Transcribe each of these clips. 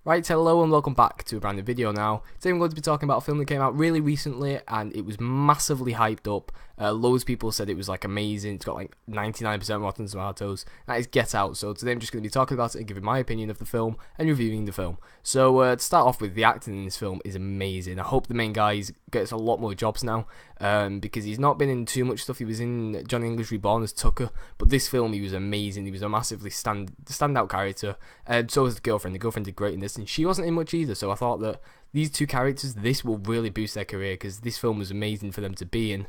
Right, hello and welcome back to a brand new video now. Today I'm going to be talking about a film that came out really recently and it was massively hyped up. Loads of people said it was like amazing. It's got like 99% Rotten Tomatoes. That is Get Out. So today I'm just going to be talking about it and giving my opinion of the film and reviewing the film. So to start off with, the acting in this film is amazing. I hope the main guy gets a lot more jobs now because he's not been in too much stuff. He was in Johnny English Reborn as Tucker, but this film he was amazing. He was a massively standout character. So was the girlfriend. The girlfriend did great in this, and she wasn't in much either. So I thought that these two characters, this will really boost their career because this film was amazing for them to be in.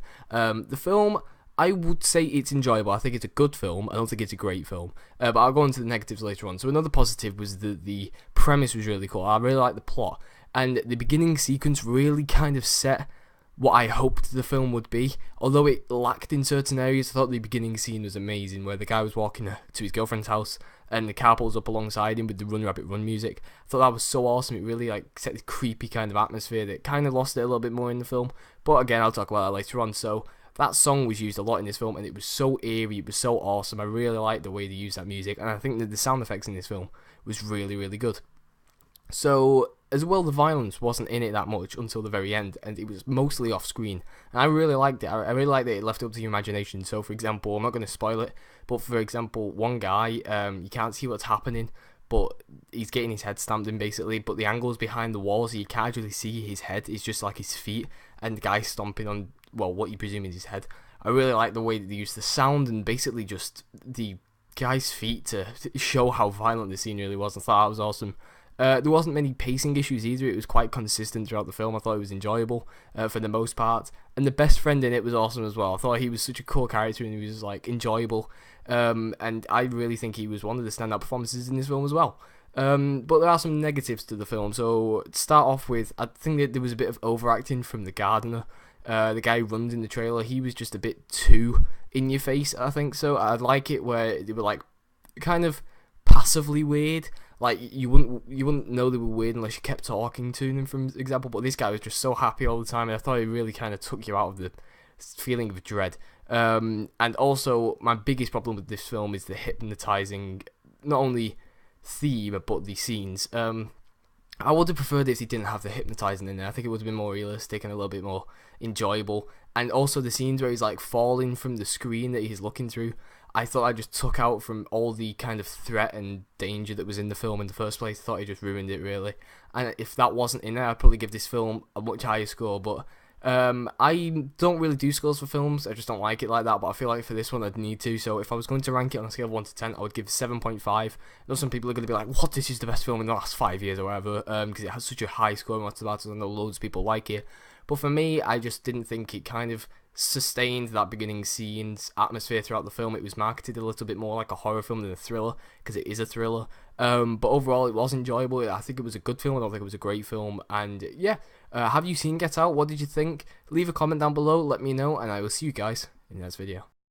The film, I would say it's enjoyable. I think it's a good film. I don't think it's a great film. But I'll go into the negatives later on. So another positive was that the premise was really cool. I really liked the plot. And the beginning sequence really kind of set what I hoped the film would be. Although it lacked in certain areas, I thought the beginning scene was amazing, where the guy was walking to his girlfriend's house and the car pulls up alongside him with the Run Rabbit Run music. I thought that was so awesome. It really like set this creepy kind of atmosphere that kind of lost it a little bit more in the film. But again, I'll talk about that later on. So that song was used a lot in this film and it was so eerie, it was so awesome. I really liked the way they used that music, and I think that the sound effects in this film was really, really good. So, as well, the violence wasn't in it that much until the very end, and it was mostly off screen. And I really liked it. I really liked that it left it up to your imagination. So, for example, I'm not going to spoil it, but for example, one guy, you can't see what's happening, but he's getting his head stamped in basically, but the angle's behind the wall, so you can't really see his head. It's just like his feet, and the guy stomping on, well, what you presume is his head. I really like the way that they used the sound and basically just the guy's feet to show how violent the scene really was. I thought that was awesome. There wasn't many pacing issues either. It was quite consistent throughout the film. I thought it was enjoyable for the most part. And the best friend in it was awesome as well. I thought he was such a cool character and he was like enjoyable. And I really think he was one of the standout performances in this film as well. But there are some negatives to the film. So to start off with, I think that there was a bit of overacting from the gardener. The guy who runs in the trailer, he was just a bit too in your face, I think so. I'd like it where they were like kind of passively weird. Like you wouldn't know they were weird unless you kept talking to them, for example. But this guy was just so happy all the time, and I thought it really kind of took you out of the feeling of dread. And also, my biggest problem with this film is the hypnotizing, not only theme but the scenes. I would have preferred it if he didn't have the hypnotizing in there. I think it would have been more realistic and a little bit more enjoyable. And also the scenes where he's like falling from the screen that he's looking through, I thought I just took out from all the kind of threat and danger that was in the film in the first place. I thought he just ruined it really. And if that wasn't in there, I'd probably give this film a much higher score. But I don't really do scores for films. I just don't like it like that. But I feel like for this one, I'd need to. So if I was going to rank it on a scale of 1 to 10, I would give 7.5. I know some people are going to be like, what, this is the best film in the last 5 years or whatever, because it has such a high score on Rotten Tomatoes. I know loads of people like it. But for me, I just didn't think it kind of sustained that beginning scene's atmosphere throughout the film. It was marketed a little bit more like a horror film than a thriller, because it is a thriller. But overall, it was enjoyable. I think it was a good film. I don't think it was a great film. And yeah, have you seen Get Out? What did you think? Leave a comment down below, let me know, and I will see you guys in the next video.